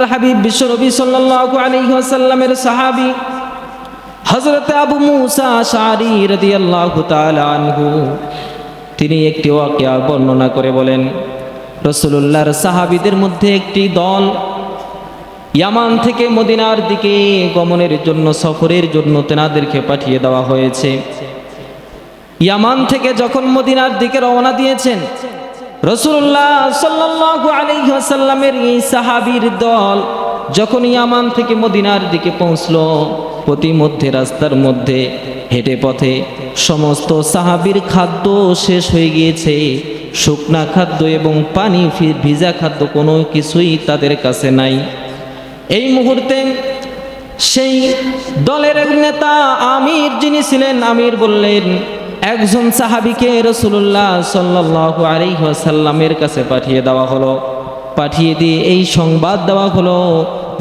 আল্লাহর হাবিব বিশ্বনবী সাল্লাল্লাহু আলাইহি ওয়াসাল্লামের সাহাবী হযরত আবু মুসা আশআরী রাদিয়াল্লাহু তাআলা আনহু তিনি একটি ওয়াকিয়া বর্ণনা করে বলেন, রাসূলুল্লাহর সাহাবীদের মধ্যে একটি দল ইয়ামান থেকে মদিনার দিকে গমনের জন্য, সফরের জন্য তেনাদেরকে পাঠিয়ে দেওয়া হয়েছে। ইয়ামান থেকে যখন মদিনার দিকে রওনা দিয়েছেন, রাসূলুল্লাহ সাল্লাল্লাহু আলাইহি ওয়াসাল্লামের এই সাহাবীর দল যখন ইয়ামান থেকে মদিনার দিকে পৌঁছলো, পথিমধ্যে রাস্তার মধ্যে হেঁটে পথে সমস্ত সাহাবীর খাদ্য শেষ হয়ে গিয়েছে। শুকনা খাদ্য এবং পানি ভিজা খাদ্য কোনো কিছুই তাদের কাছে নাই। এই মুহূর্তে সেই দলের নেতা আমির যিনি ছিলেন, আমির বললেন, একজন সাহাবীকে রাসূলুল্লাহ সাল্লাল্লাহু আলাইহি ওয়াসাল্লামের কাছে পাঠিয়ে দেওয়া হলো। পাঠিয়ে দিয়ে এই সংবাদ দেওয়া হলো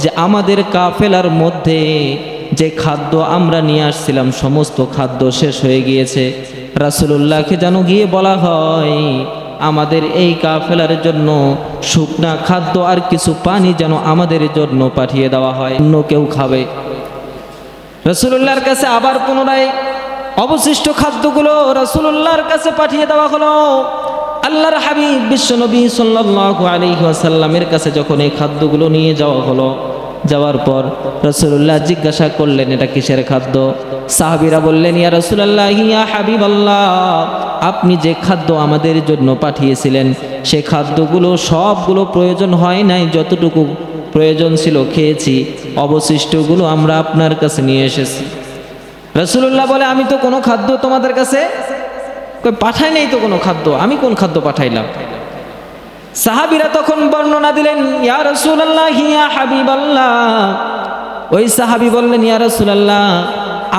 যে আমাদের কাফেলার মধ্যে যে খাদ্য আমরা নিয়ে আসছিলাম সমস্ত খাদ্য শেষ হয়ে গিয়েছে। রাসূলুল্লাহকে যেন গিয়ে বলা হয় আমাদের এই কাফেলার জন্য শুকনা খাদ্য আর কিছু পানি যেন আমাদের জন্য পাঠিয়ে দেওয়া হয়, অন্য কেউ খাবে। রাসূলুল্লাহর কাছে আবার পুনরায় অবশিষ্ট খাদ্যগুলো রাসূলুল্লাহর কাছে পাঠিয়ে দেওয়া হলো। আল্লাহর হাবিব বিশ্বনবী সাল্লাল্লাহু আলাইহি ওয়াসাল্লামের কাছে যখন এই খাদ্যগুলো নিয়ে যাওয়া হলো, যাওয়ার পর রাসূলুল্লাহ জিজ্ঞাসা করলেন এটা কিসের খাদ্য? সাহাবীরা বললেন, ইয়া রাসূলুল্লাহ, ইয়া হাবিবাল্লাহ, আপনি যে খাদ্য আমাদের জন্য পাঠিয়েছিলেন সে খাদ্যগুলো সবগুলো প্রয়োজন হয় নাই, যতটুকু প্রয়োজন ছিল খেয়েছি, অবশিষ্টগুলো আমরা আপনার কাছে নিয়ে এসেছি। রাসূলুল্লাহ বলে, আমি তো কোনো খাদ্য তোমাদের কাছে পাঠাই নাই, তো কোনো খাদ্য, আমি কোন খাদ্য পাঠাইলাম? সাহাবীরা তখন বর্ণনা দিলেন, ইয়া রাসূলুল্লাহ, ইয়া হাবিবাল্লাহ। ওই সাহাবী বললেন, ইয়া রাসূলুল্লাহ,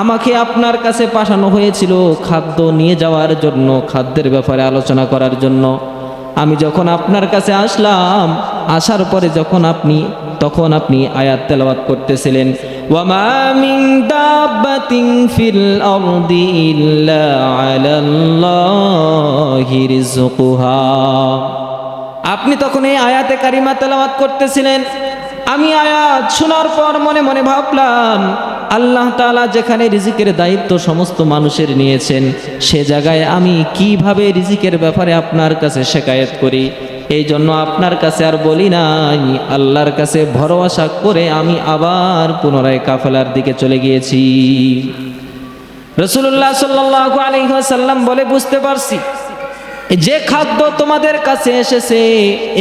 আমাকে আপনার কাছে পাঠানো হয়েছিল খাদ্য নিয়ে যাওয়ার জন্য, খাদ্যের ব্যাপারে আলোচনা করার জন্য। আমি যখন আপনার কাছে আসলাম, আসার পরে তখন আপনি আয়াত তেলাওয়াত করতেছিলেন, ওয়ামা মিন দাব্বাতিন ফিল আরদি ইল্লা আলাল্লাহি রিজকুহা। আপনি তখন এই আয়াতে কারিমা তেলাওয়াত করতেছিলেন। আমি আয়াত শোনার পর মনে মনে ভাবলাম, আল্লাহ তাআলা যেখানে রিজিকের দায়িত্ব সমস্ত মানুষের নিয়েছেন, সে জায়গায় আমি কিভাবে রিজিকের ব্যাপারে আপনার কাছে শিকায়েত করি? এই জন্য আপনার কাছে আর বলি নাই, আল্লাহর কাছে ভরসা করে আমি আবার পুনরায় কাফেলার দিকে চলে গিয়েছি। রাসূলুল্লাহ সাল্লাল্লাহু আলাইহি ওয়াসাল্লাম বলে, বুঝতে পারছি যে খাদ্য তোমাদের কাছে এসেছে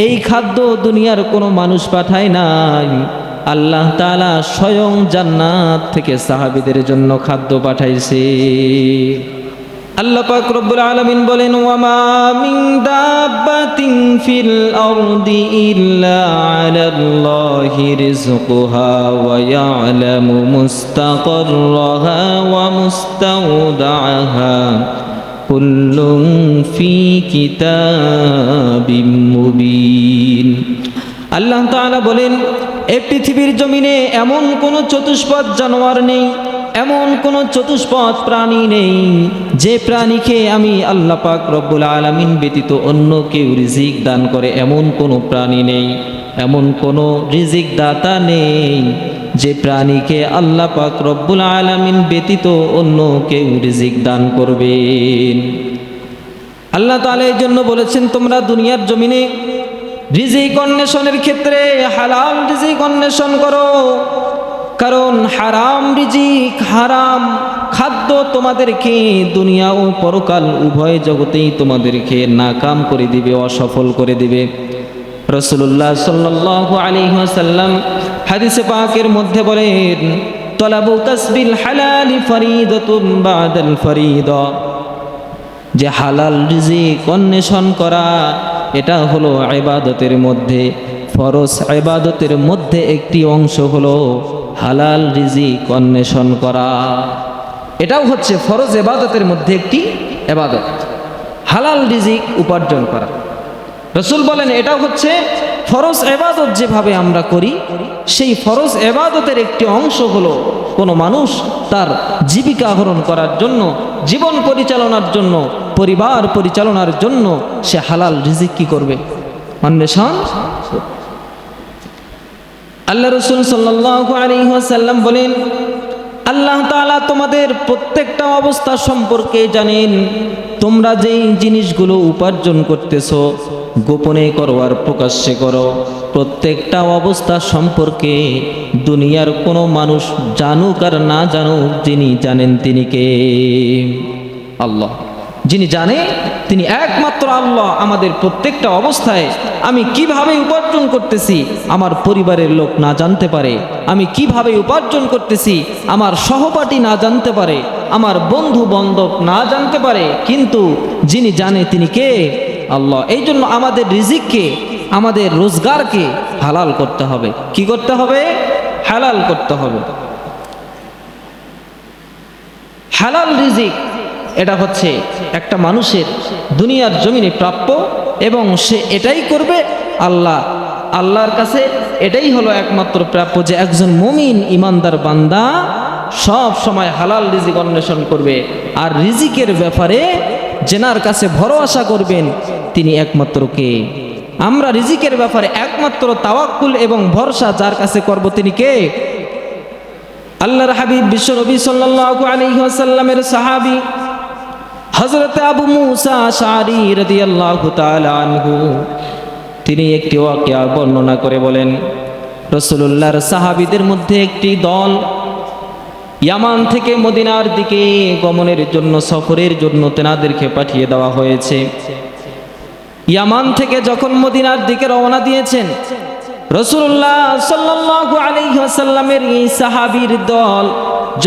এই খাদ্য দুনিয়ার কোনো মানুষ পাঠায় নাই, আল্লাহ তাআলা স্বয়ং জান্নাত থেকে সাহাবীদের জন্য খাদ্য পাঠাইছে। আল্লাহ পাক রব্বুল আলামিন বলেন, ওয়ামা মিন দাব্বাতিন ফিল আরদি ইল্লা আলাল্লাহি রিজকুহা ওয়া ইয়ালামু মুস্তাকাররাহা ওয়া মুস্তাওদাআহা কুল্লুন ফি কিতাবিম মুবিন। আল্লাহ তাআলা বলেন, এই পৃথিবীর জমিনে এমন কোনো চতুষ্পদ জানোয়ার নেই, এমন কোনো চতুষ্পদ প্রাণী নেই যে প্রাণীকে আমি আল্লাহ পাক রব্বুল আলামিন ব্যতীত অন্য কেউ রিজিক দান করে, এমন কোনো প্রাণী নেই, এমন কোনো রিজিক দাতা নেই যে প্রাণীকে আল্লাহ পাক রব্বুল আলামিন ব্যতীত অন্য কেউ রিজিক দান করবেন। আল্লাহ তাআলা এই জন্য বলেছেন, তোমরা দুনিয়ার জমিনে রিজিক অন্বেষণের ক্ষেত্রে হালাল রিজিক অন্বেষণ করো, কারণ হারাম রিজিক, হারাম খাদ্য তোমাদেরকে দুনিয়া ও পরকাল উভয় জগতেই তোমাদেরকে নাকাম করে দিবে, অসফল করে দিবে। রাসূলুল্লাহ সাল্লাল্লাহু আলাইহি ওয়াসাল্লাম হাদিসে পাকের মধ্যে বলেন, তলাবু কাসবিল হালাল ফরিদাতুন বাদাল ফরিদা, যে হালাল রিজিক অন্বেষণ করা এটা হলো ইবাদতের মধ্যে, ফরজ ইবাদতের মধ্যে একটি অংশ হলো হালাল রিজিক অন্বেষণ করা। এটাও হচ্ছে ফরজ ইবাদতের মধ্যে একটি ইবাদত, হালাল রিজিক উপার্জন করা। রাসূল বলেন, এটাও হচ্ছে ফরজ ইবাদত যেভাবে আমরা করি, সেই ফরজ ইবাদতের একটি অংশ হলো কোনো মানুষ তার জীবিকা আহরণ করার জন্য, জীবন পরিচালনার জন্য, পরিবার পরিচালনার জন্য সে হালাল রিজিক কি করবে? অন্বেষণ। আল্লাহ রাসূল সাল্লাল্লাহু আলাইহি ওয়াসাল্লাম বলেন, আল্লাহ তাআলা তোমাদের প্রত্যেকটা অবস্থা সম্পর্কে জানেন। তোমরা যেই জিনিসগুলো উপার্জন করতেছো, গোপনে করো আর প্রকাশ্যে করো, প্রত্যেকটা অবস্থা সম্পর্কে দুনিয়ার কোনো মানুষ জানুক আর না জানুক, যিনি জানেন তিনি কে? আল্লাহ। যিনি জানে তিনি একমাত্র আল্লাহ। আমাদের প্রত্যেকটা অবস্থায় আমি কিভাবে উপার্জন করতেছি আমার পরিবারের লোক না জানতে পারে, আমি কিভাবে উপার্জন করতেছি আমার সহপাঠী না জানতে পারে, আমার বন্ধু বান্ধব না জানতে পারে, কিন্তু যিনি জানে তিনি কে? আল্লাহ। এই জন্য আমাদের রিজিককে, আমাদের রোজগারকে হালাল করতে হবে। কি করতে হবে? হালাল করতে হবে। হালাল রিজিক এটা হচ্ছে একটা মানুষের দুনিয়ার জমিনে প্রাপ্য, এবং সে এটাই করবে আল্লাহর কাছে। এটাই হলো একমাত্র প্রাপ্য যে একজন মুমিন ইমানদার বান্দা সব সময় হালাল রিজিক অন্বেষণ করবে। আর রিজিকের ব্যাপারে যেনার কাছে ভরসা করবেন তিনি একমাত্র কে? আমরা রিজিকের ব্যাপারে একমাত্র তাওয়াক্কুল এবং ভরসা যার কাছে করব তিনি কে? আল্লাহর হাবিব বিশ্বনবী সাল্লাল্লাহু আলাইহি ওয়াসাল্লামের সাহাবী হযরত আবু মুসা আশআরী রাদিয়াল্লাহু তাআলা আনহু তিনি একটি ওয়াকিয়া বর্ণনা করে বলেন, রাসূলুল্লাহর সাহাবীদের মধ্যে একটি দল ইয়ামান থেকে মদিনার দিকে গমনের জন্য, সফরের জন্য তেনাদেরকে পাঠিয়ে দেওয়া হয়েছে। ইয়ামান থেকে যখন মদিনার দিকে রওনা দিয়েছেন, রাসূলুল্লাহ সাল্লাল্লাহু আলাইহি ওয়াসাল্লামের এই সাহাবীর দল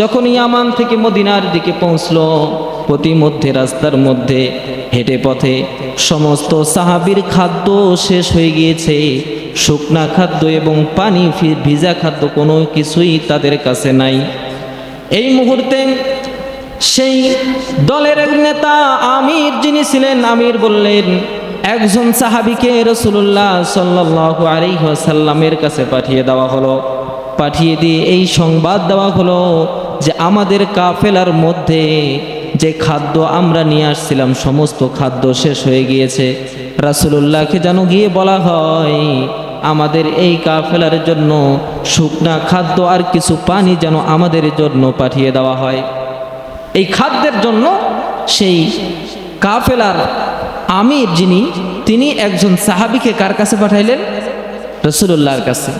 যখন ইয়ামান থেকে মদিনার দিকে পৌঁছলো, প্রতিমধ্যে রাস্তার মধ্যে হেঁটে পথে সমস্ত সাহাবীর খাদ্য শেষ হয়ে গিয়েছে। শুকনা খাদ্য এবং পানি ভিজা খাদ্য কোনো কিছুই তাদের কাছে নাই। এই মুহূর্তে সেই দলের নেতা আমির যিনি ছিলেন, আমির বললেন, একজন সাহাবীকে রাসূলুল্লাহ সাল্লাল্লাহু আলাইহি ওয়াসাল্লামের কাছে পাঠিয়ে দেওয়া হলো। পাঠিয়ে দিয়ে এই সংবাদ দেওয়া হলো যে আমাদের কাফেলার মধ্যে যে খাদ্য আমরা নিয়ে আসছিলাম সমস্ত খাদ্য শেষ হয়ে গিয়েছে। রাসূলুল্লাহকে যেন গিয়ে বলা হয় আমাদের এই কাফেলার জন্য শুকনা খাদ্য আর কিছু পানি যেন আমাদের জন্য পাঠিয়ে দেওয়া হয়। এই খাদ্যের জন্য সেই কাফেলার আমির যিনি, তিনি একজন সাহাবীকে কার কাছে পাঠাইলেন? রাসূলুল্লাহর কাছে,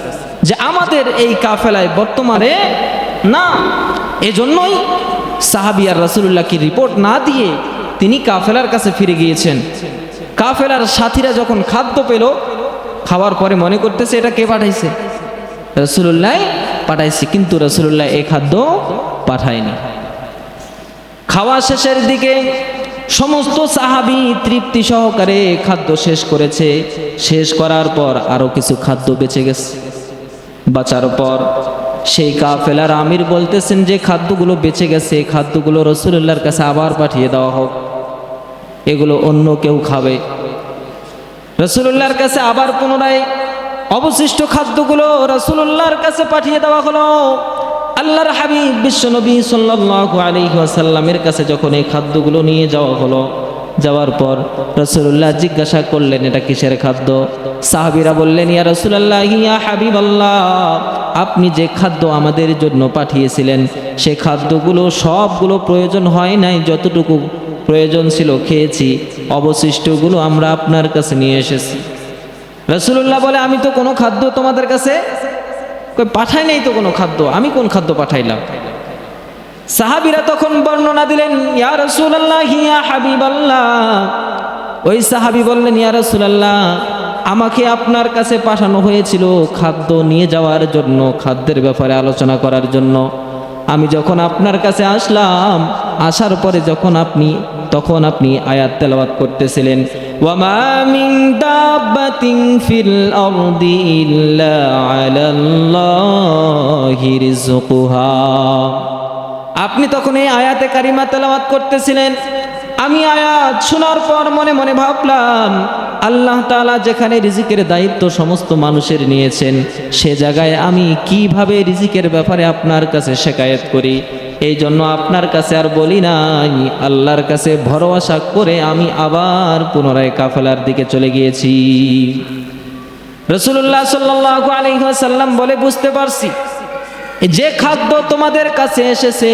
যে আমাদের এই কাফেলায় বর্তমানে না। এজন্যই সাহাবী আর রাসূলুল্লাহকে রিপোর্ট না দিয়ে তিনি কাফেলার কাছে ফিরে গিয়েছেন। কাফেলার সাথীরা যখন খাদ্য পেল, খাওয়ার পরে মনে করতেছে এটা কে পাঠাইছে? রাসূলুল্লাহ পাঠাইছে, কিন্তু রাসূলুল্লাহ এই খাদ্য পাঠায়নি। খাওয়া শেষের দিকে সমস্ত সাহাবী তৃপ্তি সহকারে খাদ্য শেষ করেছে। শেষ করার পর আরো কিছু খাদ্য বেঁচে গেছে। বাঁচার পর সেই কাফেলার আমির বলতেছেন যে খাদ্যগুলো বেঁচে গেছে, খাদ্যগুলো রাসূলুল্লাহর কাছে আবার পাঠিয়ে দেওয়া হোক, এগুলো অন্য কেউ খাবে। রাসূলুল্লাহর কাছে আবার পুনরায় অবশিষ্ট খাদ্যগুলো রাসূলুল্লাহর কাছে পাঠিয়ে দেওয়া হলো। আল্লাহর হাবিব বিশ্বনবী সাল্লাল্লাহু আলাইহি ওয়াসাল্লামের কাছে যখন এই খাদ্যগুলো নিয়ে যাওয়া হলো, যাওয়ার পর রাসূলুল্লাহ জিজ্ঞাসা করলেন এটা কিসের খাদ্য? সাহাবীরা বললেন ইয়া রাসূলুল্লাহ ইয়া হাবিবাল্লাহ, আপনি যে খাদ্য আমাদের জন্য পাঠিয়েছিলেন সে খাদ্যগুলো সবগুলো প্রয়োজন হয় নাই, যতটুকু প্রয়োজন ছিল খেয়েছি, অবশিষ্টগুলো আমরা আপনার কাছে নিয়ে এসেছি। রাসূলুল্লাহ বলে আমি তো কোনো খাদ্য তোমাদের কাছে পাঠাই নাই, তো কোনো খাদ্য, আমি কোন খাদ্য পাঠাইলাম? সাহাবীরা তখন বর্ণনা দিলেন ইয়া রাসূলুল্লাহ ইয়া হাবিবাল্লাহ। ওই সাহাবী বললেন ইয়া রাসূলুল্লাহ, আমাকে আপনার কাছে পাঠানো হয়েছিল খাদ্য নিয়ে যাওয়ার জন্য, খাদ্যের ব্যাপারে আলোচনা করার জন্য। আমি যখন আপনার কাছে আসলাম, আসার পরে তখন আপনি আয়াত তেলাওয়াত করতেছিলেন ওয়ামা মিন দাব্বাতিন ফিল আরদি ইল্লা আলাল্লাহি রিজকুহা। আপনি তখন এই আয়াতে কারিমা তেলাওয়াত করতেছিলেন। আমি আয়াত শোনার পর মনে মনে ভাবলাম আল্লাহ তাআলা যেখানে রিজিকের দায়িত্ব সমস্ত মানুষের নিয়েছেন, সে জায়গায় আমি কিভাবে রিজিকের ব্যাপারে আপনার কাছে শিকায়েত করি। এই জন্য আপনার কাছে আর বলি নাই, আল্লাহর কাছে ভরসা করে আমি আবার পুনরায় কাফেলার দিকে চলে গিয়েছি। রাসূলুল্লাহ সাল্লাল্লাহু আলাইহি ওয়াসাল্লাম বলে, বুঝতে পারছি যে খাদ্য তোমাদের কাছে এসেছে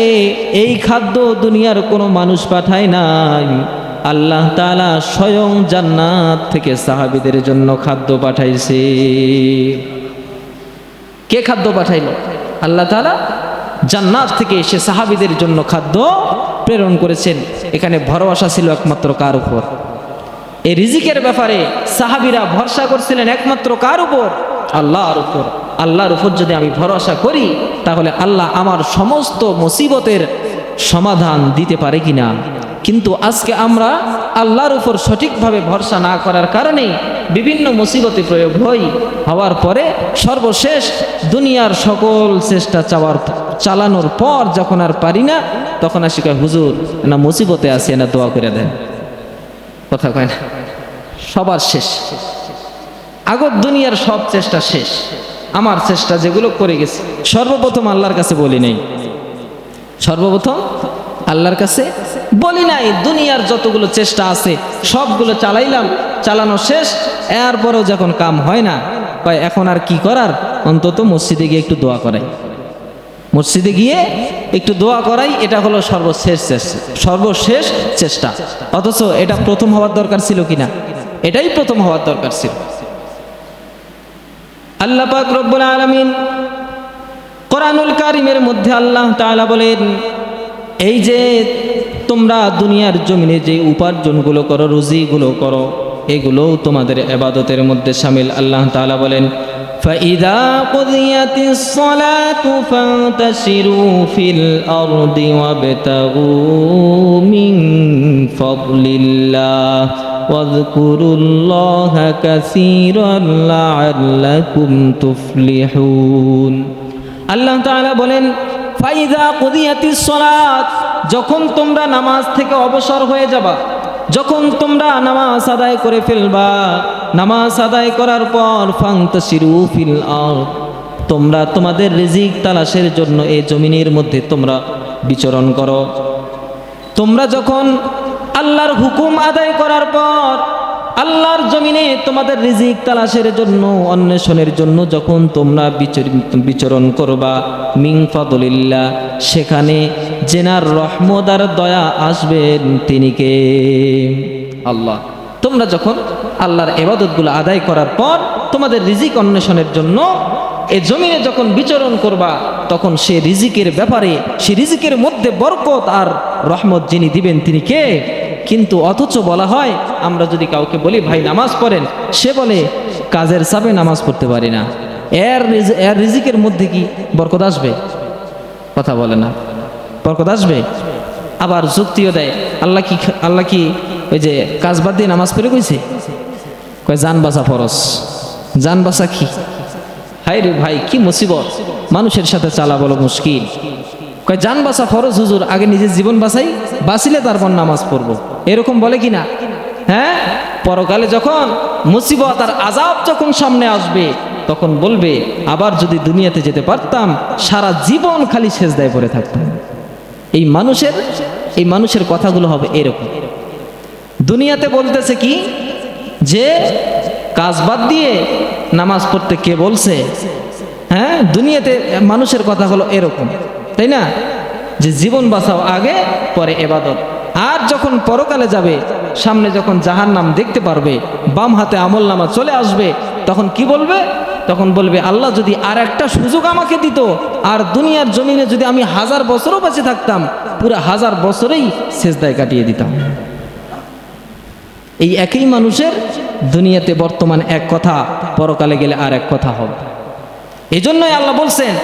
এই খাদ্য দুনিয়ার কোনো মানুষ পাঠায় নাই, আল্লাহ তাআলা স্বয়ং জান্নাত থেকে সাহাবীদের জন্য খাদ্য পাঠাইছে। কে খাদ্য পাঠাইলো? আল্লাহ তাআলা জান্নাত থেকে এসে সাহাবীদের জন্য খাদ্য প্রেরণ করেছেন। এখানে ভরসা ছিল একমাত্র কার উপর? এই রিজিকের ব্যাপারে সাহাবীরা ভরসা করছিলেন একমাত্র কার উপর? আল্লাহর উপর। আল্লাহর উপর যদি আমি ভরসা করি তাহলে আল্লাহ আমার সমস্ত মুসিবতের সমাধান দিতে পারে কিনা। কিন্তু আজকে আমরা আল্লাহর উপর সঠিকভাবে ভরসা না করার কারণে বিভিন্ন মুসিবতে প্রয়োগ হওয়ার পরে সর্বশেষ দুনিয়ার সকল চেষ্টা চালানোর পর যখন আর পারি না, তখন আসি কয়, হুজুর না মুসিবতে আছে, না দোয়া করে দেন। কথা কয় না? সবার শেষ, আগত দুনিয়ার সব চেষ্টা শেষ। আমার চেষ্টা যেগুলো করে গেছি সর্বপ্রথম আল্লাহর কাছে বলি নাই, সর্বপ্রথম আল্লাহর কাছে বলি নাই। দুনিয়ার যতগুলো চেষ্টা আছে সবগুলো চালাইলাম, চালানো শেষ। এরপরেও যখন কাম হয় না, কয় এখন আর কি করার, অন্তত মসজিদে গিয়ে একটু দোয়া করাই, মসজিদে গিয়ে একটু দোয়া করাই। এটা হলো সর্বশেষ চেষ্টা। অথচ এটা প্রথম হওয়ার দরকার ছিল কিনা? এটাই প্রথম হওয়ার দরকার ছিল। আল্লাহ পাক রব্বুল আলামিন কোরআনুল কারীমের মধ্যে আল্লাহ তাআলা বলেন, এই যে তোমরা দুনিয়ার জমিনে যে উপার্জনগুলো করো, রুজিগুলো করো, এগুলো তোমাদের ইবাদতের মধ্যে শামিল। আল্লাহ তাআলা বলেন, فَإِذَا قُضِيَتِ الصَّلَاةُ فَانْتَشِرُوا فِي الْأَرْضِ وَابْتَغُوا مِنْ فَضْلِ اللَّهِ وَاذْكُرُوا اللَّهَ كَثِيرًا لَعَلَّكُمْ تُفْلِحُونَ। আল্লাহ তাআলা বলেন, ফাইদা কুদিয়াতিস সালাত, যখন তোমরা নামাজ থেকে অবসর হয়ে যাবা, যখন তোমরা নামাজ আদায় করে ফেলবা, নামাজ আদায় করার পর ফান্তাশিরু ফিল আরদ, তোমরা তোমাদের রিজিক তালাশের জন্য এই জমিনের মধ্যে তোমরা বিচরণ করো। তোমরা যখন আল্লাহর হুকুম আদায় করার পর আল্লাহর জমিনে তোমাদের রিজিক তালাশের জন্য, অন্বেষণের জন্য যখন তোমরা বিচরণ করবা, মিন ফাদলিল্লাহ, সেখানে জেনার রহমত আর দয়া আসবেন তিনি কে? আল্লাহ। তোমরা যখন আল্লাহর ইবাদতগুলো আদায় করার পর তোমাদের রিজিক অন্বেষণের জন্য এই জমিনে যখন বিচরণ করবা, তখন সে রিজিকের ব্যাপারে, সে রিজিকের মধ্যে বরকত আর রহমত যিনি দিবেন তিনি কে? কিন্তু অথচ বলা হয়, আমরা যদি কাউকে বলি ভাই নামাজ পড়েন, সে বলে কাজের চাপে নামাজ পড়তে পারি না। এর রিজিকের মধ্যে কি বরকত আসবে? কথা বলে না, বরকত আসবে? আবার যুক্তিও দেয়, আল্লাহ কি ওই যে কাজ বাদ দিয়ে নামাজ পড়ে কইছে? কয় জান বাঁচা ফরজ। জান বাঁচা কি? হায় রে ভাই, কি মুসিবত, মানুষের সাথে চালা বলো মুশকিল। কয় জান বাঁচা ফরজ হুজুর, আগে নিজের জীবন বাঁচিলে তারপর নামাজ পড়বো, এরকম বলে কিনা? হ্যাঁ, পরকালে যখন মুসিবত আর আযাব যখন সামনে আসবে, তখন বলবে আবার যদি দুনিয়াতে যেতে পারতাম, সারা জীবন খালি সেজদায় পড়ে থাকতাম। এই মানুষের কথাগুলো হবে এরকম। দুনিয়াতে বলতেছে কি যে কাজ বাদ দিয়ে নামাজ পড়তে কে বলছে? হ্যাঁ, দুনিয়াতে মানুষের কথা হলো এরকম, তাই না? যে জীবন বাঁচাও আগে, পরে ইবাদত। আর যখন পরকালে যাবে, সামনে যখন জাহান্নাম দেখতে পারবে, বাম হাতে আমলনামা চলে আসবে, তখন কি বলবে? তখন বলবে আল্লাহ যদি আর একটা সুযোগ আমাকে দিত, আর দুনিয়ার জমিনে যদি আমি 1000 বছরও বেঁচে থাকতাম, পুরো 1000 বছরেই সেজদায় কাটিয়ে দিতাম। এই একই মানুষের দুনিয়াতে বর্তমান এক কথা, পরকালে গেলে আর এক কথা হবে। এই জন্যই আল্লাহ বলছেন,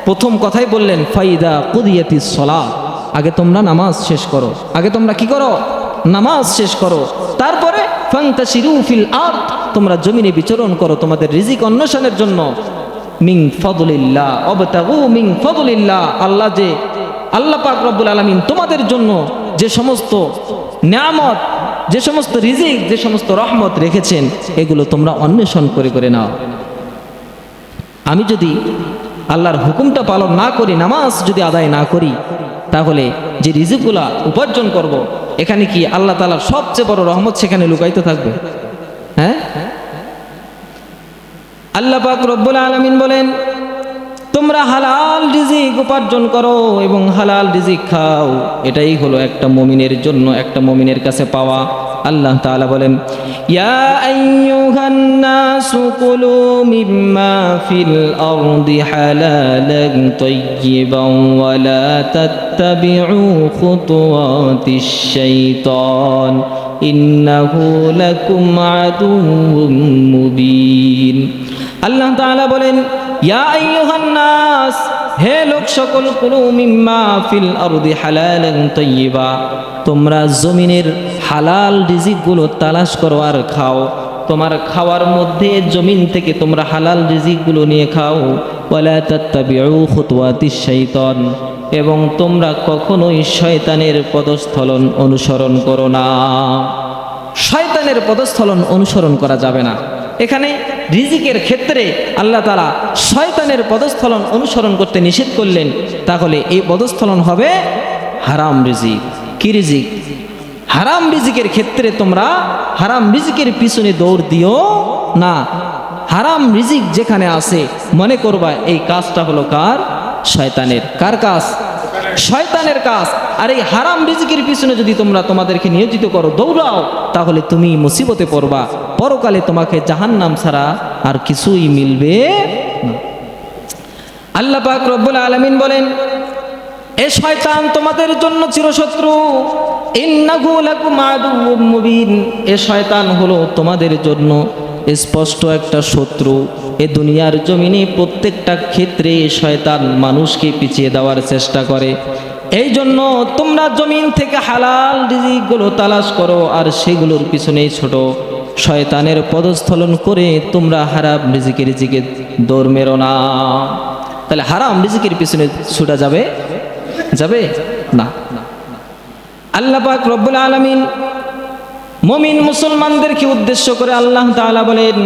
প্রথম কথাই বললেন ফাইদা কুদিয়াতিস সালাত, আগে তোমরা নামাজ শেষ করো। আগে তোমরা কি করো? নামাজ শেষ করো। তারপরে ফান্তাশিরু ফিল আরদ, তোমরা জমিনে বিচরণ করো তোমাদের রিজিক অন্বেষণের জন্য। মিন ফাদলিল্লাহ ওয়াবতাগু মিন ফাদলিল্লাহ, আল্লাহ পাক রব্বুল আলামিন তোমাদের জন্য যে সমস্ত নিয়ামত, যে সমস্ত রিজিক, যে সমস্ত রহমত রেখেছেন, এগুলো তোমরা অন্বেষণ করে করে নাও। আমি যদি আল্লাহর হুকুমটা পালন না করি, নামাজ যদি আদায় না করি, তাহলে যে রিজিকগুলা উপার্জন করব, এখানে কি আল্লাহ তাআলার সবচেয়ে বড় রহমত সেখানে লুকায়িত থাকবে? হ্যাঁ, আল্লাহ পাক রব্বুল আলামিন বলেন, তোমরা হালাল রিজিক উপার্জন করো এবং হালাল রিজিক খাও। এটাই হলো একটা মুমিনের জন্য, একটা মুমিনের কাছে পাওয়া। আল্লাহ তাআলা বলেন, ইয়া আইয়ুহান নাসু কুলু মিম্মা ফিল আরদি হালালান তাইয়্যিবান ওয়া লা তাত্তাবিউ খুতুওয়াতিশ শাইতান ইন্নাহু লাকুম আদুউম মুবিন। আল্লাহ তাআলা বলেন, ইয়া আইয়ুহান নাস, হে লোক সকল, কুলু মিম্মা ফিল আরদি হালালান তাইয়্যিবা, তোমরা জমিনের হালাল রিজিকগুলো তালাশ করো আর খাও। তোমার খাওয়ার মধ্যে জমিন থেকে তোমরা হালাল রিজিকগুলো নিয়ে খাও। ওয়ালা তাত্তাবিউ খুতুওয়াতিশ শাইতান, এবং তোমরা কখনোই শয়তানের পদস্থলন অনুসরণ করো না। শয়তানের পদস্থলন অনুসরণ করা যাবে না। এখানে রিজিকের ক্ষেত্রে আল্লাহ তাআলা শয়তানের পদস্থলন অনুসরণ করতে নিষেধ করলেন। তাহলে এই পদস্থলন হবে হারাম রিজিক। কি রিজিক? হারাম রিজিকের ক্ষেত্রে তোমরা হারাম রিজিকের পিছনে দৌড় দিও না। হারাম রিজিক যেখানে আছে মনে করবা এই কাজটা হলো কার? শয়তানের। কার কাজ? শয়তানের কাজ। আর এই হারাম রিজিকের পিছনে যদি তোমরা তোমাদেরকে নিয়োজিত করো, দৌড়াও, তাহলে তুমি মুসিবতে পড়বা। পরকালে তোমাকে জাহান্নাম ছাড়া আর কিছুই মিলবে না। আল্লাহ পাক রব্বুল আলামিন বলেন, এ শয়তান তোমাদের জন্য চিরশত্রু। ইন্নাহু লাকুম আদুউম মুবিন, এ শয়তান হলো তোমাদের জন্য স্পষ্ট একটা শত্রু। এ দুনিয়ার জমিনে প্রত্যেকটা ক্ষেত্রে শয়তান মানুষকে পিছিয়ে দেওয়ার চেষ্টা করে। এই জন্য তোমরা জমিন থেকে হালাল রিজিকগুলো তালাশ করো আর সেগুলোর পিছনেই ছোট। শয়তানের পদস্থলন করে তোমরা হারাম রিজিকের দিকে দৌড় মেরো না। তাহলে হারাম রিজিকের পিছনে ছুটা যাবে যাবে না। আল্লাহ পাক রব্বুল আলামিন মুমিন মুসলমানদেরকে উদ্দেশ্য করে আল্লাহ তাআলা বলেন,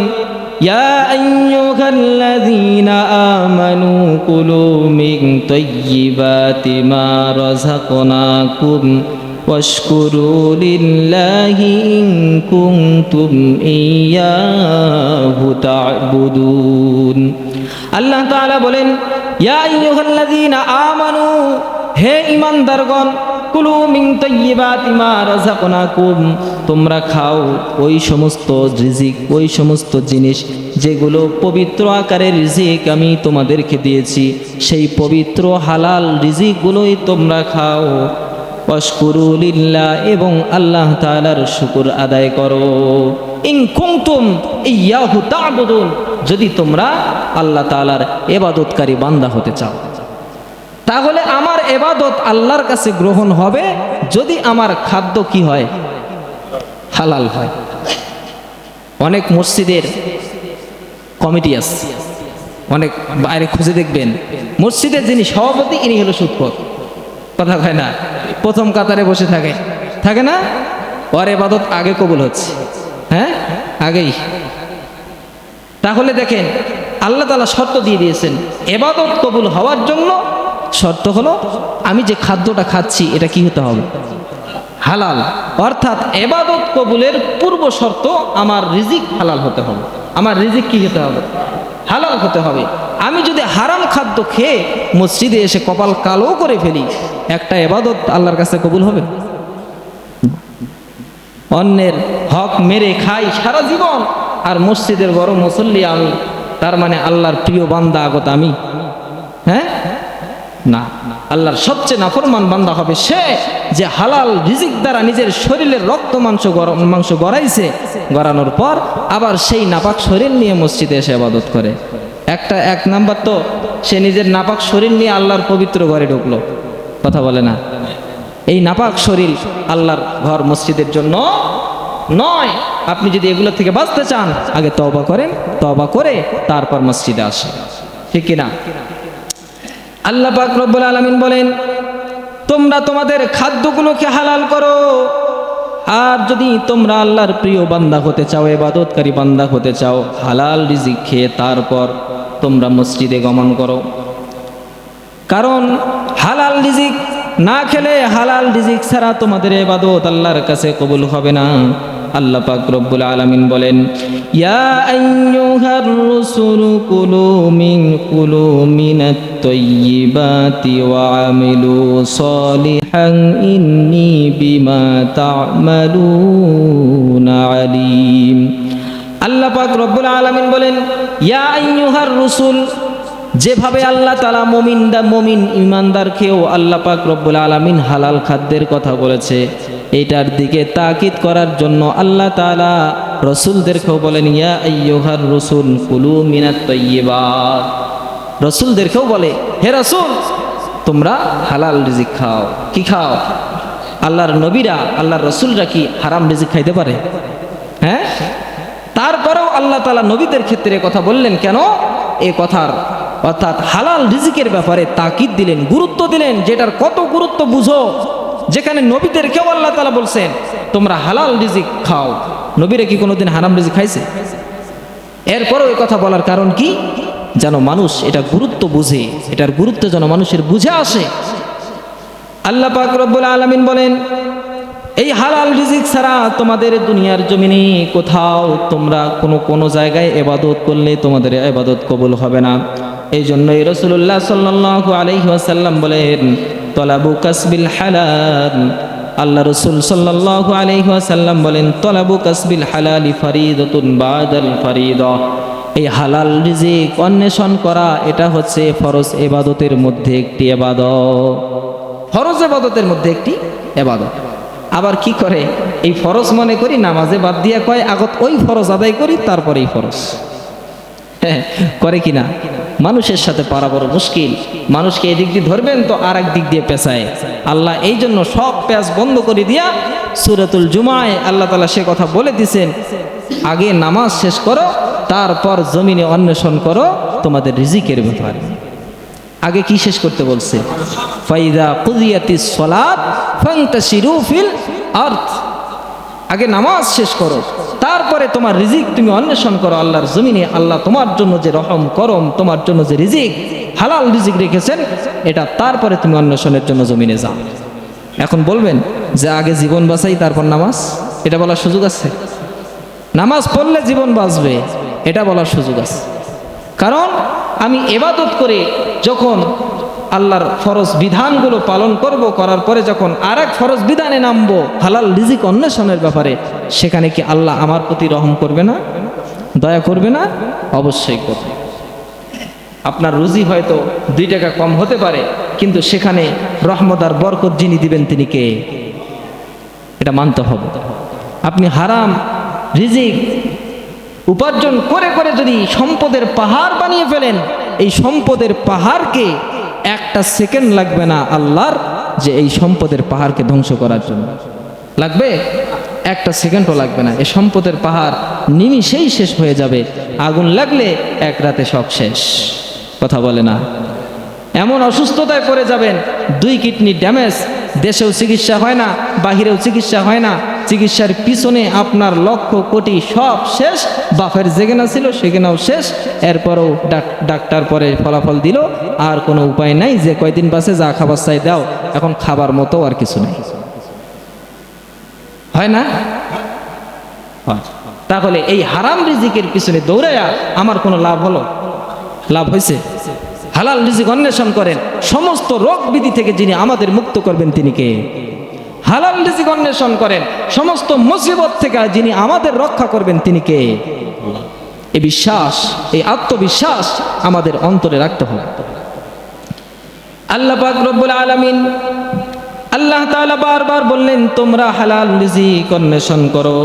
ইয়া আইয়ুহাল্লাযীনা আমানু কুলু মিন তাইয়্যিবাতি মা রাযাকনাকুম ওয়াশকুরু লিল্লাহি ইন কুনতুম ইয়্যাহু তা'বুদুন। আল্লাহ তাআলা বলেন, ইয়া আইয়ুহাল্লাযীনা আমানু, হে ঈমানদারগণ, কুলু মিন তাইয়্যিবাতি মা রাযাকনাকুম, তোমরা খাও ওই সমস্ত রিজিক, ওই সমস্ত জিনিস যেগুলো পবিত্র আকারের রিজিক আমি তোমাদেরকে দিয়েছি, সেই পবিত্র হালাল রিজিকগুলোই তোমরা খাও। ওয়াশকুরু লিল্লাহ, এবং আল্লাহ তাআলার শুকর আদায় করো। ইন কুনতুম ইয়্যাহু তা'বুদুন, যদি তোমরা আল্লাহ তাআলার ইবাদতকারী বান্দা হতে চাও। তাহলে আমার ইবাদত আল্লাহর কাছে গ্রহণ হবে যদি আমার খাদ্য কি হয়? হালাল হয়। অনেক মসজিদের কমিটি আছে, অনেক বাইরে খুঁজে দেখবেন, মসজিদের যিনি সভাপতি ইনি হলো সুদখোর। কথা হয় না? প্রথম কাতারে বসে থাকে, থাকে না? ওর ইবাদত আগে কবুল হচ্ছে, হ্যাঁ আগেই। তাহলে দেখেন আল্লাহ তাআলা শর্ত দিয়ে দিয়েছেন, ইবাদত কবুল হওয়ার জন্য শর্ত হলো আমি যে খাদ্যটা খাচ্ছি এটা কি হতে হবে? হালাল। অর্থাৎ ইবাদত কবুলের পূর্ব শর্ত আমার রিজিক হালাল হতে হবে। আমার রিজিক কি হতে হবে? হালাল হতে হবে। আমি যদি হারাম খাদ্য খেয়ে মসজিদে এসে কপাল কালো করে ফেলি, একটা ইবাদত আল্লাহর কাছে কবুল হবে? অন্যের হক মেরে খাই সারা জীবন আর মসজিদের বড় মুসল্লি আমি, তার মানে আল্লাহর প্রিয় বান্দা আগত আমি? হ্যাঁ না, আল্লাহর সবচেয়ে নাফরমান বান্দা হবে সে যে হালাল রিজিক দ্বারা নিজের শরীরের রক্ত মাংস গড়াইছে, গড়ানোর পর আবার সেই নাপাক শরীর নিয়ে মসজিদে এসে ইবাদত করে। এক নাম্বার তো সে নিজের নাপাক শরীর নিয়ে আল্লাহর পবিত্র ঘরে ঢুকলো, কথা বলে না। এই নাপাক শরীর আল্লাহর ঘর মসজিদের জন্য নয়। আপনি যদি এগুলো থেকে বাঁচতে চান আগে তওবা করেন, তওবা করে তারপর মসজিদে আসেন, ঠিক কিনা? আল্লাহ পাক রব্বুল আলামিন বলেন, তোমরা তোমাদের খাদ্যগুলোকে হালাল করো, আর যদি তোমরা আল্লাহর প্রিয় বান্দা হতে চাও, ইবাদতকারী বান্দা হতে চাও, হালাল রিজিক খেয়ে তারপর তোমরা মসজিদে গমন করো। কারণ হালাল রিজিক না খেলে, হালাল রিজিক ছাড়া তোমাদের ইবাদত আল্লাহর কাছে কবুল হবে না। আল্লাহ পাক রব্বুল আলামিন বলেন, ইয়া আইয়ুহার রাসূলু কুলু মিনাত তাইয়্যিবাতি ওয়া আমিলু সলিহান ইন্নী বিমা তা'মালুনা আলীম। আল্লাহ পাক রব্বুল আলামিন বলেন, ইয়া আইয়ুহার রাসূল, যেভাবে আল্লাহ তাআলা মুমিন ইমানদারকেও আল্লাহ পাক রব্বুল আলামিন হালাল খাদ্যের কথা বলেছে, এইটার দিকে তাকিদ করার জন্য আল্লাহ তাআলা রাসূলদেরকেও বলেন, ইয়া আইয়ুহার রাসূল কুলু মিনাত তাইয়্যিবাত। রাসূলদেরকেও বলে, হে রাসূল তোমরা হালাল রিজিক খাও। কি খাও? আল্লাহর নবীরা, আল্লাহর রাসূলরা কি হারাম রিজিক খাইতে পারে? হ্যাঁ, তারপরেও আল্লাহ তাআলা নবীদের ক্ষেত্রে কথা বললেন কেন? এই কথার অর্থাৎ হালাল রিজিকের ব্যাপারে তাকিদ দিলেন, গুরুত্ব দিলেন, যেটার কত গুরুত্ব বুঝো। যেখানে নবীদেরকেও আল্লাহ তাআলা বলছেন তোমরা হালাল রিজিক খাও। নবীরা কি কোনোদিন হারাম রিজিক খাইছে? এরপরও এই কথা বলার কারণ কি? যেন মানুষ এটা গুরুত্ব বুঝে, এটার গুরুত্ব যেন মানুষের বুঝে আসে। আল্লাহ পাক রব্বুল আলামিন বলেন, এই হালাল রিজিক ছাড়া তোমাদের দুনিয়ার জমিনে কোথাও তোমরা কোনো জায়গায় ইবাদত করলে তোমাদের ইবাদত কবুল হবে না। এই জন্যই রাসূলুল্লাহ সাল্লাল্লাহু আলাইহি ওয়াসাল্লাম বলেন, তলাবু কাসবিল হালাল। আল্লাহ রাসূল সাল্লাল্লাহু আলাইহি ওয়াসাল্লাম বলেন, তলাবু কাসবিল হালালি ফরিদাতুন বাদাল ফরিদা। এই হালাল রিজিক অন্বেষণ করা এটা হচ্ছে ফরজ ইবাদতের মধ্যে একটি ইবাদত। ফরজ ইবাদতের মধ্যে একটি ইবাদত। আবার কি করে? এই ফরজ মনে করি নামাজে বাদ দিয়া কয় আগত ওই ফরজ আদায় করি তারপরেই ফরজ। হ্যাঁ, করে কিনা? মানুষের সাথে পারা বড় মুশকিল। মানুষকে এদিক দিয়ে ধরবেন তো আর এক দিক দিয়ে পেঁচায়। আল্লাহ এই জন্য সব পেঁচ বন্ধ করে দিয়া সূরাতুল জুমায় আল্লাহ তাআলা সে কথা বলে দিয়েছেন, আগে নামাজ শেষ করো, তারপর জমিনে অন্বেষণ করো তোমাদের রিজিকের ব্যাপারে। আগে কি শেষ করতে বলছে? ফাইদা কুদিয়াতিস সালাত ফান্তাশিরু ফিল আরদ। আগে নামাজ শেষ করো, তারপরে তোমার রিজিক তুমি অন্বেষণ করো আল্লাহর জমিনে। আল্লাহ তোমার জন্য যে রহম করম, তোমার জন্য যে রিজিক হালাল রিজিক রেখেছেন, এটা তারপরে তুমি অন্বেষণের জন্য জমিনে যাও। এখন বলবেন যে আগে জীবন বাঁচাই তারপর নামাজ, এটা বলার সুযোগ আছে? নামাজ পড়লে জীবন বাঁচবে এটা বলার সুযোগ আছে? কারণ আমি ইবাদত করে যখন আল্লাহর ফরজ বিধানগুলো পালন করব, করার পরে যখন আরেক ফরজ বিধানে নামবো হালাল রিজিক অন্বেষণের ব্যাপারে, সেখানে কি আল্লাহ আমার প্রতি রহম করবে না, দয়া করবে না? অবশ্যই করবে। আপনার রুজি হয়তো 2 টাকা কম হতে পারে, কিন্তু সেখানে রহমত আর বরকত যিনি দিবেন তিনি কে? এটা মানতে হবে। আপনি হারাম রিজিক উপার্জন করে করে যদি সম্পদের পাহাড় বানিয়ে ফেলেন, এই সম্পদের পাহাড়কে একটা সেকেন্ড লাগবে না আল্লাহর যে এই সম্পদের পাহাড়কে ধ্বংস করার জন্য। লাগবে? একটা সেকেন্ডও লাগবে না। এই সম্পদের পাহাড় নিমিষেই শেষ হয়ে যাবে। আগুন লাগলে এক রাতে সব শেষ। কথা বলে না? এমন অসুস্থতায় পড়ে যাবেন, 2 কিডনি ড্যামেজ, দেশেও চিকিৎসা হয় না, বাহিরেও চিকিৎসা হয় না, চিকিৎসার পিছনে আপনার লক্ষ কোটি সব শেষ। বাপের যেখানে ছিল সেখানেও শেষ। এরপরও ডাক্তার পরে ফলাফল দিল আর কোনো উপায় নাই, যে কয়দিন বাসে যা খাবার চাই দাও, এখন খাবার মতো আর কিছু নেই। হয় না? তাহলে এই হারাম রিজিকের পিছনে দৌড়াইয়া আমার কোনো লাভ হলো? লাভ হয়েছে? হালাল রিজিক অন্বেষণ করেন, সমস্ত রোগ বিধি থেকে যিনি আমাদের মুক্ত করবেন তিনি কে? হালাল রিজিক অন্বেষণ করেন, সমস্ত মুসিবত থেকে যিনি আমাদের রক্ষা করবেন তিনি কে? এই বিশ্বাস, এই আত্মবিশ্বাস আমাদের অন্তরে রাখতে হবে। আল্লাহ পাক রব্বুল আলামিন, আল্লাহ তাআলা বারবার বললেন তোমরা হালাল রিজিক অন্বেষণ করো।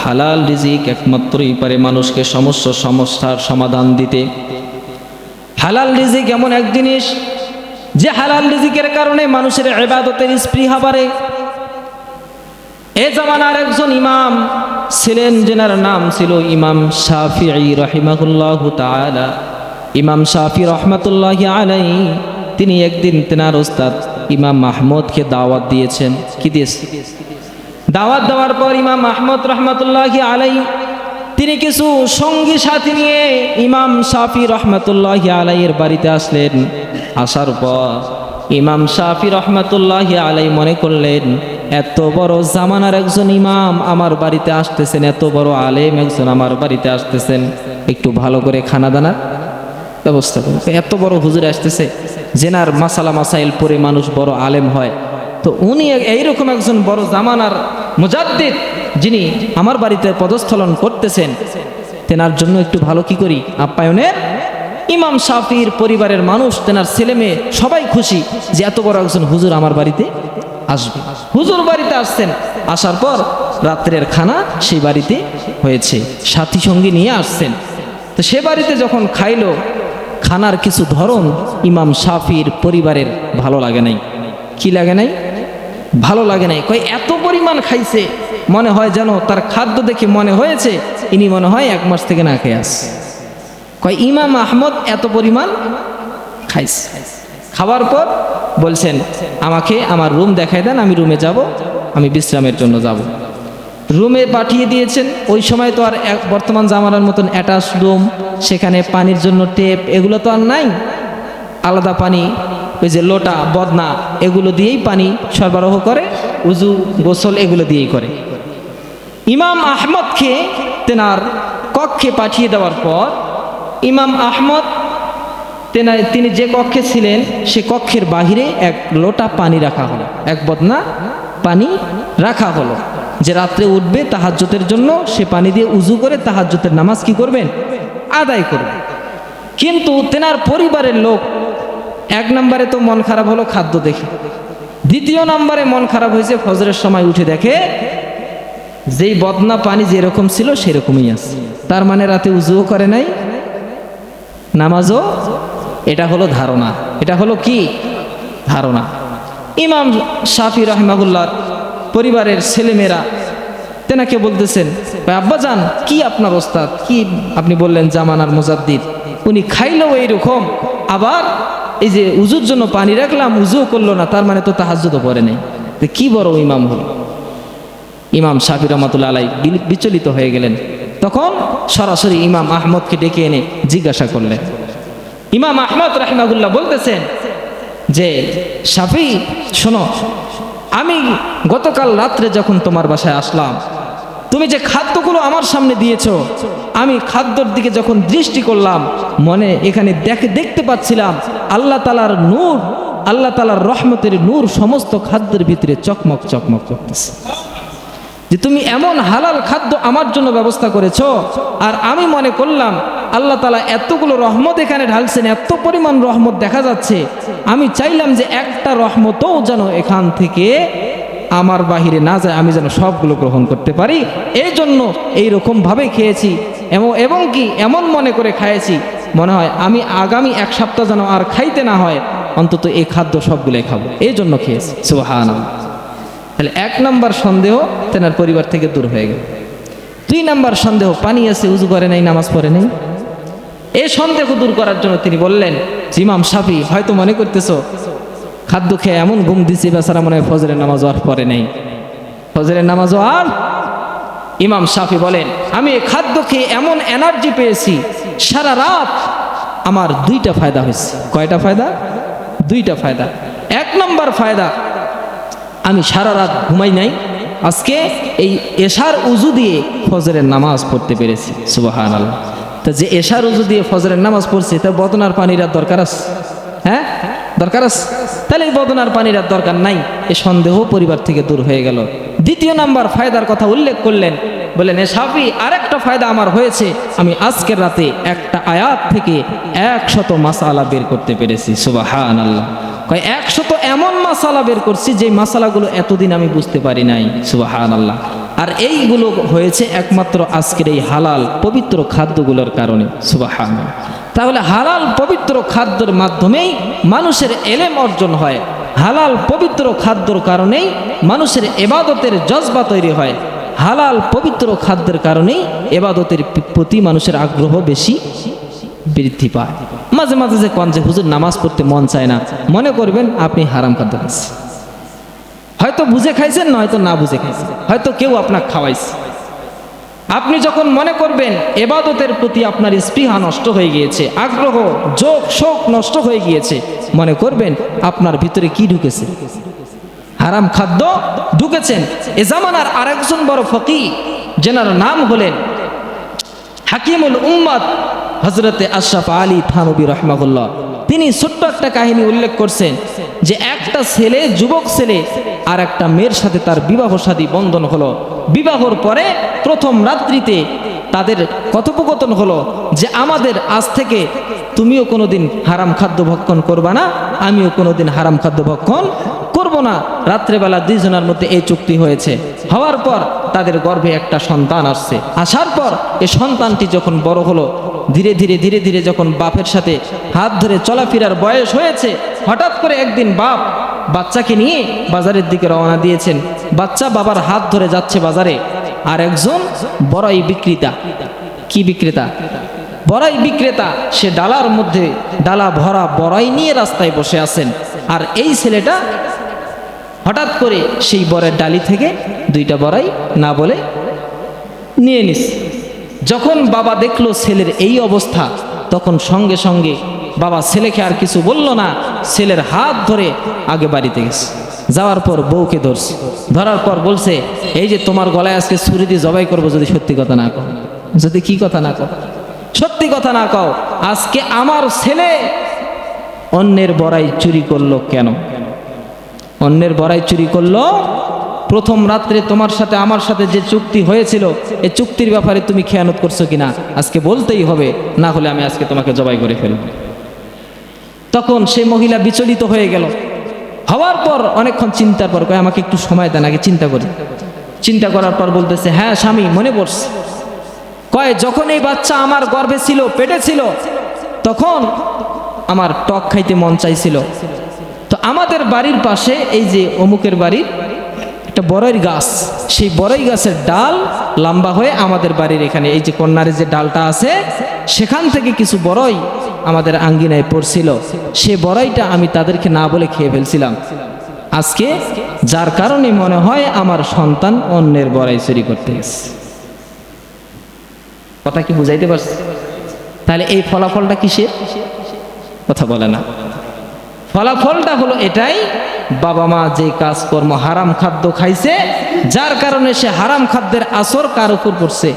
হালাল রিজিক একমাত্রই পারে মানুষকে সমস্যার সমাধান দিতে। হালাল রিজিক এমন এক জিনিস যে হালাল রিজিকের কারণে মানুষের ইবাদতের স্পৃহা বাড়ে। এ জামানার একজন ইমাম ছিলেন, যেনার নাম ছিল ইমাম শাফিঈ রাহিমাহুল্লাহু তাআলা। ইমাম শাফিঈ রহমাতুল্লাহি আলাইহি তিনি একদিন তেনার ওস্তাদ ইমাম মাহমুদকে দাওয়াত দিয়েছেন। কি দিয়েছেন? দাওয়াত দেওয়ার পর ইমাম মাহমুদ রহমাতুল্লাহি আলাইহি তিনি কিছু সঙ্গী সাথী নিয়ে ইমাম শাফিঈ রহমাতুল্লাহি আলাইহির বাড়িতে আসলেন। আসার পর ইমাম শাফিঈ রহমাতুল্লাহি আলাইহি মনে করলেন এত বড় জামানার একজন ইমাম আমার বাড়িতে আসতেছেন, এত বড় আলেম একজন আমার বাড়িতে আসতেছেন, একটু ভালো করে খানা দানার ব্যবস্থা করুন। এত বড় হুজুর আসতেছে, জেনার মাসালা মাসাইল পরে মানুষ বড় আলেম হয়, তো উনি এইরকম একজন বড় জামানার মুজাদ্দিদ যিনি আমার বাড়িতে পদস্থলন করতেছেন, তেনার জন্য একটু ভালো কি করি আপ্যায়নের। ইমাম শাফির পরিবারের মানুষ, তেনার ছেলে মেয়ে সবাই খুশি যে এত বড় একজন হুজুর আমার বাড়িতে আসবে। হুজুর বাড়িতে আসছেন, আসার পর রাত্রের খানা সেই বাড়িতে হয়েছে, সাথী সঙ্গী নিয়ে আসছেন। তো সে বাড়িতে যখন খাইলো, খানার কিছু ধরন ইমাম শাফির পরিবারের ভালো লাগে নাই। কি লাগে নাই? ভালো লাগে নাই। কয় এত পরিমাণ খাইছে, মনে হয় যেন তার খাদ্য দেখে মনে হয়েছে ইনি মনে হয় 1 মাস থেকে না খেয়ে আসছে। কয় ইমাম আহমদ এত পরিমাণ খাইছে। খাওয়ার পর বলছেন আমাকে আমার রুম দেখাই দেন, আমি রুমে যাব, আমি বিশ্রামের জন্য যাব। রুমে পাঠিয়ে দিয়েছেন। ওই সময় তো আর বর্তমান জামানার মতন অ্যাটাচ রুম, সেখানে পানির জন্য টেপ এগুলো তো আর নাই, আলাদা পানি, ওই যে লোটা বদনা এগুলো দিয়েই পানি সরবরাহ করে, উজু গোসল এগুলো দিয়েই করে। ইমাম আহমদকে তেনার কক্ষে পাঠিয়ে দেওয়ার পর ইমাম আহমদ তিনি যে কক্ষে ছিলেন সে কক্ষের বাহিরে 1 লোটা পানি রাখা হলো, 1 বদনা পানি রাখা হলো, যে রাত্রে উঠবে তাহাজ্জুদের জন্য সে পানি দিয়ে উজু করে তাহাজ্জুদের নামাজ কি করবেন? আদায় করবে। কিন্তু তেনার পরিবারের লোক 1 নম্বরে তো মন খারাপ হলো খাদ্য দেখে, 2য় নম্বরে মন খারাপ হয়েছে ফজরের সময় উঠে দেখে যেই বদনা পানি যেরকম ছিল সেরকমই আছে। তার মানে রাতে উজুও করে নাই, নামাজও। এটা হলো ধারণা, এটা হলো কি ধারণা। ইমাম শাফি রাহিমাহুল্লাহর পরিবারের ছেলেমেয়েরা তেনাকে বলতেছেন, আব্বাজান কি আপনার ওস্তাদ, কি আপনি বললেন জামানার মুজাদ্দিদ, উনি খাইলেও এইরকম, আবার এই যে উজুর জন্য পানি রাখলাম উজুও করলো না, তার মানে তো তাহাজ্জুদও পড়ে নেই, কি বড় ইমাম হলো। ইমাম শাফি রহমাতুল্লাহ আলাইহি বিচলিত হয়ে গেলেন। তখন সরাসরি ইমাম আহমদকে ডেকে এনে জিজ্ঞাসা করলেন। ইমাম আহমদ রাহিমাহুল্লাহ বলতেছেন যে শাফি শোনো, আমি গতকাল রাত্রে যখন তোমার বাসায় আসলাম, তুমি যে খাদ্যগুলো আমার সামনে দিয়েছো, আমি খাদ্যর দিকে যখন দৃষ্টি করলাম, মনে এখানে দেখতে পাচ্ছিলাম আল্লাহ তাআলার নূর, আল্লাহ তাআলার রহমতের নূর সমস্ত খাদ্যের ভিতরে চকমক চকমক করতেছে, যে তুমি এমন হালাল খাদ্য আমার জন্য ব্যবস্থা করেছো। আর আমি মনে করলাম আল্লাহ তাআলা এতগুলো রহমত এখানে ঢালছেন, এত পরিমাণ রহমত দেখা যাচ্ছে, আমি চাইলাম যে একটা রহমতও যেন এখান থেকে আমার বাহিরে না যায়, আমি যেন সবগুলো গ্রহণ করতে পারি। এই জন্য এইরকমভাবে খেয়েছি, এবং কি এমন মনে করে খাইছি, মনে হয় আমি আগামী 1 সপ্তাহ যেন আর খাইতে না হয়, অন্তত এই খাদ্য সবগুলোই খাবো, এই জন্য খেয়েছি। সুবহানাল্লাহ। তাহলে 1 নম্বর সন্দেহ তেনার পরিবার থেকে দূর হয়ে গেল। 2 নম্বর সন্দেহ, পানি আছে উজু করে নাই, নামাজ পড়ে নাই। এই সন্দেহ দূর করার জন্য তিনি বললেন, ইমাম শাফি হয়তো মনে করতেছো খাদ্য খেয়ে এমন ঘুম দিছি বেচারা মনে হয় ফজরের নামাজও আর পড়ে নেই, ফজরের নামাজও আর। ইমাম শাফি বলেন, আমি এই খাদ্য খেয়ে এমন এনার্জি পেয়েছি, সারা রাত আমার 2টা ফায়দা হয়েছে। কয়টা ফায়দা? 2টা ফায়দা। 1 নম্বর ফায়দা, আমি সারা রাত ঘুমাই নাই, আজকে এই এশার উজু দিয়ে ফজরের নামাজ পড়তে পেরেছি। সুবহানাল্লাহ। তা যে এশার উজু দিয়ে ফজরের নামাজ পড়ছে, তার বদনার পানির আর দরকার আছে? হ্যাঁ, দরকার আছে। তাহলে এই বদনার পানির আর দরকার নাই, এই সন্দেহ পরিবার থেকে দূর হয়ে গেল। 2য় নাম্বার ফায়দার কথা উল্লেখ করলেন, বললেন এ শাফি আরেকটা ফায়দা আমার হয়েছে, আমি আজকের রাতে একটা আয়াত থেকে 100 মাসালা বের করতে পেরেছি। সুবহানাল্লাহ। কয় 100 এমন মাসালা বের করছি যে মাসালাগুলো এতদিন আমি বুঝতে পারি নাই। সুবহানাল্লাহ। আর এইগুলো হয়েছে একমাত্র আজকের এই হালাল পবিত্র খাদ্যগুলোর কারণে। সুবহানাল্লাহ। তাহলে হালাল পবিত্র খাদ্যের মাধ্যমেই মানুষের এলেম অর্জন হয়, হালাল পবিত্র খাদ্যর কারণেই মানুষের ইবাদতের জজবা তৈরি হয়, হালাল পবিত্র খাদ্যের কারণেই ইবাদতের প্রতি মানুষের আগ্রহ বেশি বৃদ্ধি পায়। মাঝে মাঝে যে কোন যে হুজুর নামাজ পড়তে মন চায় না, মনে করবেন আপনি হারাম খাদ্য খাচ্ছেন, হয়তো বুঝে খাইছেন, নয়তো না বুঝে খাইছেন, হয়তো কেউ আপনাকে খাওয়াইছে। আপনি যখন মনে করবেন ইবাদতের প্রতি আপনার স্পৃহা নষ্ট হয়ে গিয়েছে, আগ্রহ যোগ শোক নষ্ট হয়ে গিয়েছে, মনে করবেন আপনার ভিতরে কি ঢুকেছে? হারাম খাদ্য ঢুকেছেন। এ জামানার আরেকজন বড় ফকিহ, যেনার নাম হলেন হাকিমুল উম্মাত হযরতে আশরাফ আলী থানবী রাহিমাহুল্লাহ। তিনি ছোট্ট একটা কাহিনী উল্লেখ করছেন যে একটা ছেলে, যুবক ছেলে আর একটা মেয়ের সাথে তার বিবাহ শাদী বন্ধন হলো। বিবাহর পরে প্রথম রাত্রিতে তাদের কথোপকথন হলো যে আমাদের আজ থেকে তুমিও কোনোদিন হারাম খাদ্য ভক্ষণ করবা না, আমিও কোনোদিন হারাম খাদ্য ভক্ষণ করব না। রাত্রেবেলা দুইজনের মধ্যে এই চুক্তি হয়েছে। হওয়ার পর তাদের গর্ভে একটা সন্তান আসছে। আসার পর এই সন্তানটি যখন বড় হলো, ধীরে ধীরে ধীরে ধীরে যখন বাপের সাথে হাত ধরে চলাফেরার বয়স হয়েছে, হঠাৎ করে একদিন বাপ বাচ্চাকে নিয়ে বাজারের দিকে রওনা দিয়েছেন। বাচ্চা বাবার হাত ধরে যাচ্ছে বাজারে, আর একজন বড়াই বিক্রেতা, কি বিক্রেতা? বড়াই বিক্রেতা, সে ডালার মধ্যে ডালা ভরা বড়াই নিয়ে রাস্তায় বসে আছেন। আর এই ছেলেটা হঠাৎ করে সেই বড়ের ডালি থেকে দুইটা বড়াই না বলে নিয়ে নিস। যখন বাবা দেখলো ছেলের এই অবস্থা, তখন সঙ্গে সঙ্গে বাবা ছেলেকে আর কিছু বলল না, ছেলের হাত ধরে আগে বাড়িতে গেছে। যাওয়ার পর বউকে ধরছে, ধরার পর বলছে, এই যে তোমার গলায় আজকে ছুরি দিয়ে জবাই করবো যদি সত্যি কথা না কও। যদি কি কথা না কও, সত্যি কথা না কও, আজকে আমার ছেলে অন্যের বড়াই চুরি করলো কেন? অন্যের বড়াই চুরি করলো প্রথম রাত্রে তোমার সাথে আমার সাথে যে চুক্তি হয়েছিল, এই চুক্তির ব্যাপারে তুমি খেয়ানত করছো কিনা আজকে বলতেই হবে, না হলে আমি আজকে তোমাকে জবাই করে ফেলব। তখন সেই মহিলা বিচলিত হয়ে গেল। হওয়ার পর অনেকক্ষণ চিন্তার পর কয়, আমাকে একটু সময় দেন, আগে চিন্তা করি। চিন্তা করার পর বলতেছে, হ্যাঁ স্বামী, মনে পড়ছে। কয়, যখন এই বাচ্চা আমার গর্ভে ছিল, পেটে ছিল, তখন আমার টক খাইতে মন চাইছিল। তো আমাদের বাড়ির পাশে এই যে অমুকের বাড়ির একটা বড়ই গাছ, সেই বড়ই গাছের ডাল লম্বা হয়ে আমাদের বাড়ির এখানে এই যে কন্যারে যে ডালটা আছে, সেখান থেকে কিছু বড়ই আমাদের আঙ্গিনায় পড়ছিল। সে বড়ইটা আমি তাদেরকে না বলে খেয়ে ফেলছিলাম আজকে, যার কারণে মনে হয় আমার সন্তান অন্যের বড়াই চুরি করতে গেছে। কথা কি বুঝাইতে পারছি? তাহলে এই ফলাফলটা কিসের? কথা বলে না। ফলাফলটা হলো এটাই, বাবা মা যে কাজকর্ম হারাম খাদ্য খাইছে, যার কারণে সে হারাম খাদ্যের আসর কার উপর পড়ছে?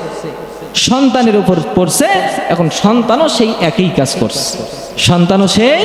সন্তানের উপর পড়ছে। এখন সন্তানও সেই একই কাজ করছে, সন্তানও সেই